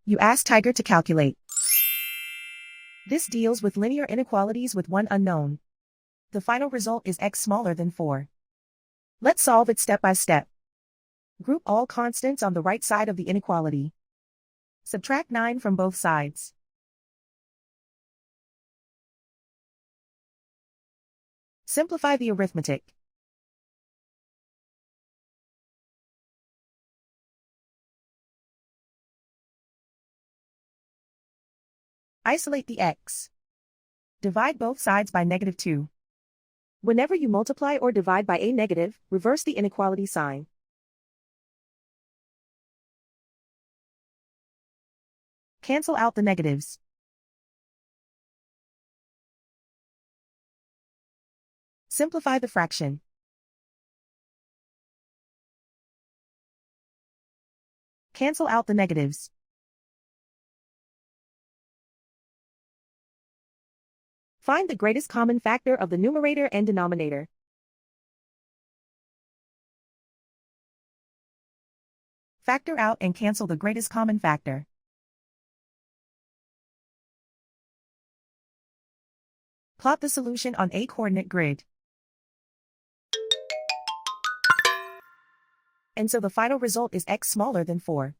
You ask Tiger to calculate. This deals with linear inequalities with one unknown. The final result is x smaller than 4. Let's solve it step by step. Group all constants on the right side of the inequality. Subtract 9 from both sides. Simplify the arithmetic. Isolate the x. Divide both sides by -2. Whenever you multiply or divide by a negative, reverse the inequality sign. Cancel out the negatives. Simplify the fraction. Cancel out the negatives. Find the greatest common factor of the numerator and denominator. Factor out and cancel the greatest common factor. Plot the solution on a coordinate grid. And so the final result is x smaller than 4.